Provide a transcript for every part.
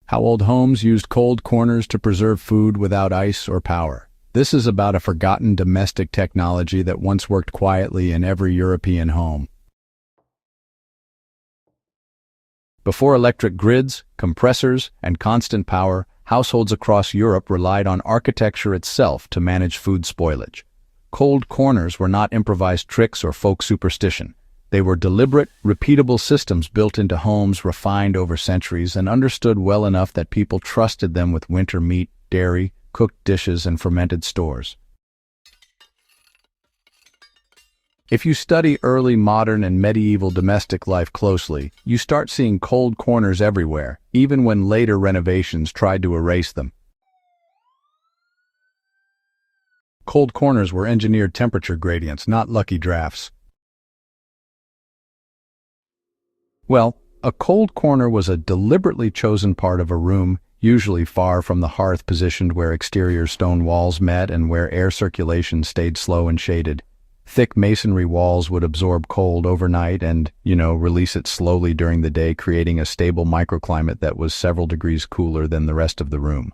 How old homes used cold corners to preserve food without ice or power. This is about a forgotten domestic technology that once worked quietly in every European home. Before electric grids, compressors, and constant power, households across Europe relied on architecture itself to manage food spoilage. Cold corners were not improvised tricks or folk superstition. They were deliberate, repeatable systems built into homes refined over centuries and understood well enough that people trusted them with winter meat, dairy, cooked dishes, and fermented stores. If you study early modern and medieval domestic life closely, you start seeing cold corners everywhere, even when later renovations tried to erase them. Cold corners were engineered temperature gradients, not lucky drafts. Well, a cold corner was a deliberately chosen part of a room, usually far from the hearth, positioned where exterior stone walls met and where air circulation stayed slow and shaded. Thick masonry walls would absorb cold overnight and, release it slowly during the day, creating a stable microclimate that was several degrees cooler than the rest of the room.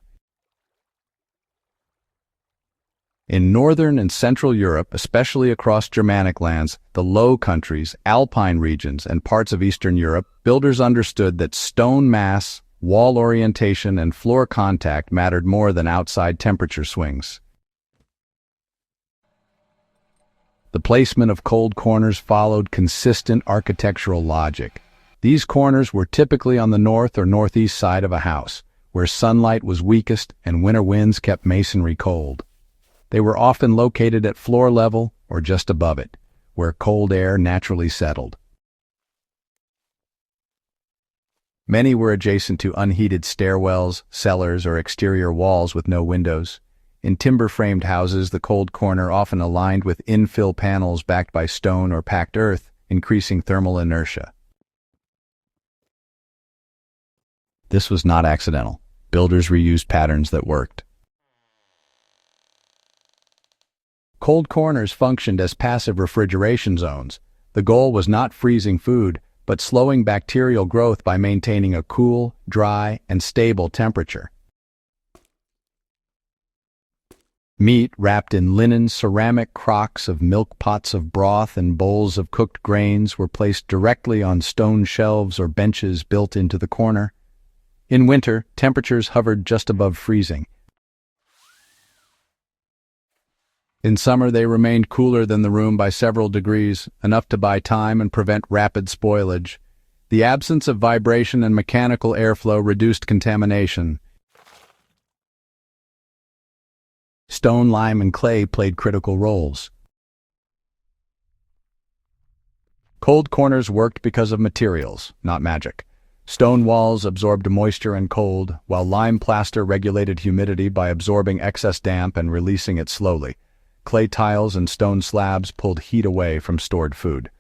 In northern and central Europe, especially across Germanic lands, the Low Countries, Alpine regions, and parts of Eastern Europe, builders understood that stone mass, wall orientation, and floor contact mattered more than outside temperature swings. The placement of cold corners followed consistent architectural logic. These corners were typically on the north or northeast side of a house, where sunlight was weakest and winter winds kept masonry cold. They were often located at floor level or just above it, where cold air naturally settled. Many were adjacent to unheated stairwells, cellars, or exterior walls with no windows. In timber-framed houses, the cold corner often aligned with infill panels backed by stone or packed earth, increasing thermal inertia. This was not accidental. Builders reused patterns that worked. Cold corners functioned as passive refrigeration zones. The goal was not freezing food, but slowing bacterial growth by maintaining a cool, dry, and stable temperature. Meat wrapped in linen ceramic crocks of milk pots of broth and bowls of cooked grains were placed directly on stone shelves or benches built into the corner. In winter, temperatures hovered just above freezing. In summer, they remained cooler than the room by several degrees, enough to buy time and prevent rapid spoilage. The absence of vibration and mechanical airflow reduced contamination. Stone, lime, and clay played critical roles. Cold corners worked because of materials, not magic. Stone walls absorbed moisture and cold, while lime plaster regulated humidity by absorbing excess damp and releasing it slowly. Clay tiles and stone slabs pulled heat away from stored food.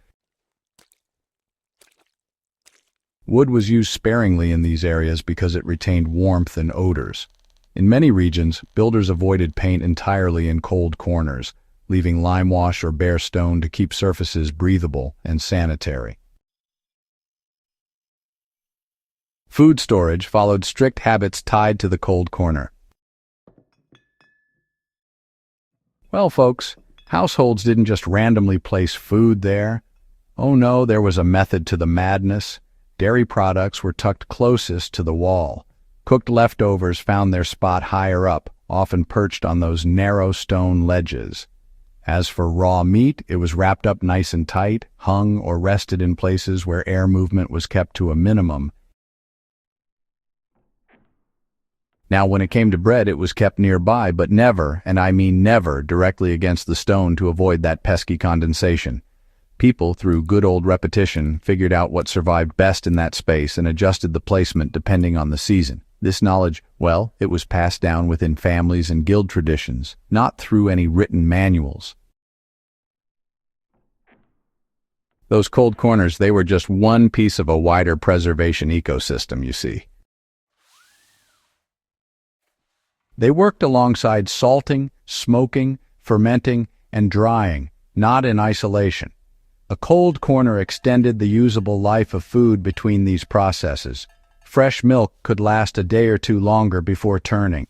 Wood was used sparingly in these areas because it retained warmth and odors. In many regions, builders avoided paint entirely in cold corners, leaving lime wash or bare stone to keep surfaces breathable and sanitary. Food storage followed strict habits tied to the cold corner. Well, folks, households didn't just randomly place food there. Oh no, there was a method to the madness. Dairy products were tucked closest to the wall. Cooked leftovers found their spot higher up, often perched on those narrow stone ledges. As for raw meat, it was wrapped up nice and tight, hung or rested in places where air movement was kept to a minimum. Now, when it came to bread, it was kept nearby, but never, and I mean never, directly against the stone to avoid that pesky condensation. People, through good old repetition, figured out what survived best in that space and adjusted the placement depending on the season. This knowledge, well, it was passed down within families and guild traditions, not through any written manuals. Those cold corners, they were just one piece of a wider preservation ecosystem, you see. They worked alongside salting, smoking, fermenting, and drying, not in isolation. A cold corner extended the usable life of food between these processes. Fresh milk could last a day or two longer before turning.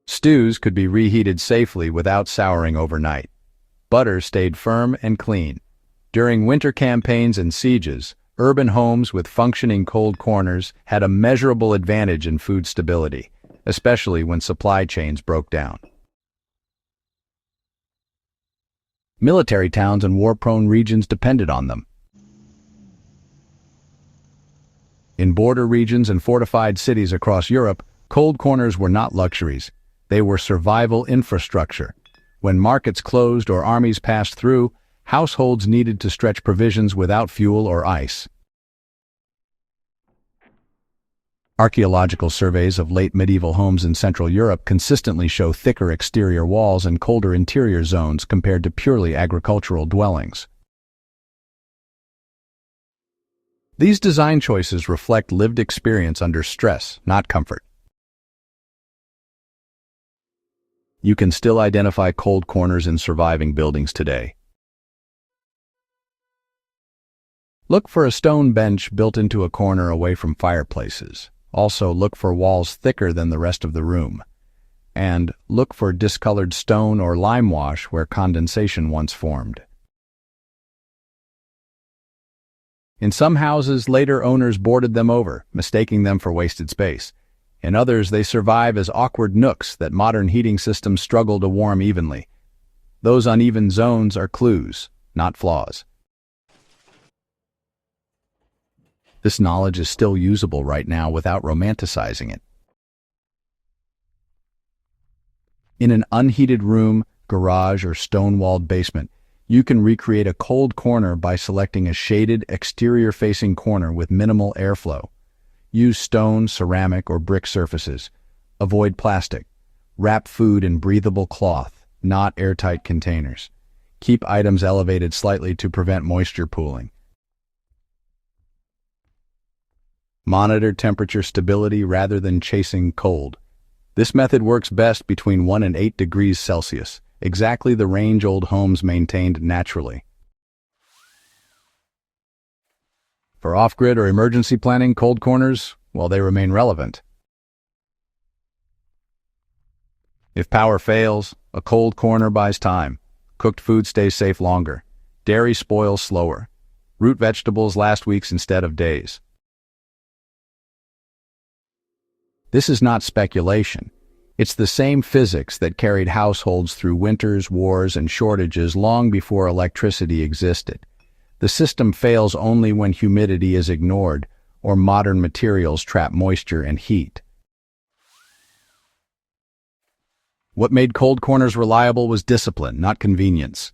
Stews could be reheated safely without souring overnight. Butter stayed firm and clean. During winter campaigns and sieges, urban homes with functioning cold corners had a measurable advantage in food stability, especially when supply chains broke down. Military towns and war-prone regions depended on them. In border regions and fortified cities across Europe, cold corners were not luxuries. They were survival infrastructure. When markets closed or armies passed through, households needed to stretch provisions without fuel or ice. Archaeological surveys of late medieval homes in Central Europe consistently show thicker exterior walls and colder interior zones compared to purely agricultural dwellings. These design choices reflect lived experience under stress, not comfort. You can still identify cold corners in surviving buildings today. Look for a stone bench built into a corner away from fireplaces. Also, look for walls thicker than the rest of the room. And look for discolored stone or lime wash where condensation once formed. In some houses, later owners boarded them over, mistaking them for wasted space. In others, they survive as awkward nooks that modern heating systems struggle to warm evenly. Those uneven zones are clues, not flaws. This knowledge is still usable right now without romanticizing it. In an unheated room, garage, or stone-walled basement, you can recreate a cold corner by selecting a shaded, exterior-facing corner with minimal airflow. Use stone, ceramic, or brick surfaces. Avoid plastic. Wrap food in breathable cloth, not airtight containers. Keep items elevated slightly to prevent moisture pooling. Monitor temperature stability rather than chasing cold. This method works best between 1 and 8 degrees Celsius, exactly the range old homes maintained naturally. For off-grid or emergency planning, cold corners, well, they remain relevant. If power fails, a cold corner buys time. Cooked food stays safe longer. Dairy spoils slower. Root vegetables last weeks instead of days. This is not speculation. It's the same physics that carried households through winters, wars, and shortages long before electricity existed. The system fails only when humidity is ignored or modern materials trap moisture and heat. What made cold corners reliable was discipline, not convenience.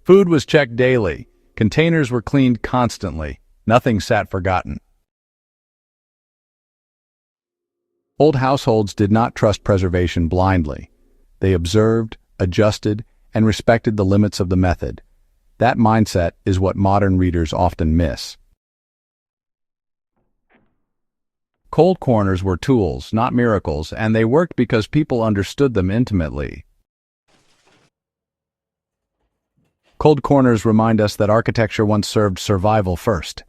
Food was checked daily. Containers were cleaned constantly. Nothing sat forgotten. Old households did not trust preservation blindly. They observed, adjusted, and respected the limits of the method. That mindset is what modern readers often miss. Cold corners were tools, not miracles, and they worked because people understood them intimately. Cold corners remind us that architecture once served survival first.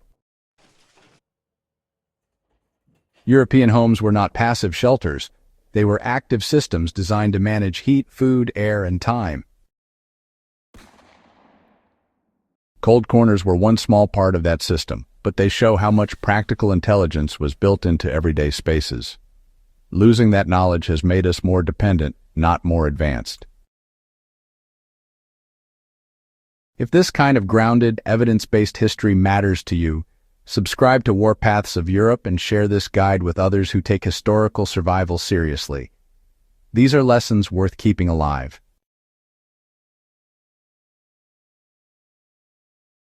European homes were not passive shelters. They were active systems designed to manage heat, food, air, and time. Cold corners were one small part of that system, but they show how much practical intelligence was built into everyday spaces. Losing that knowledge has made us more dependent, not more advanced. If this kind of grounded, evidence-based history matters to you, subscribe to Warpaths of Europe and share this guide with others who take historical survival seriously. These are lessons worth keeping alive.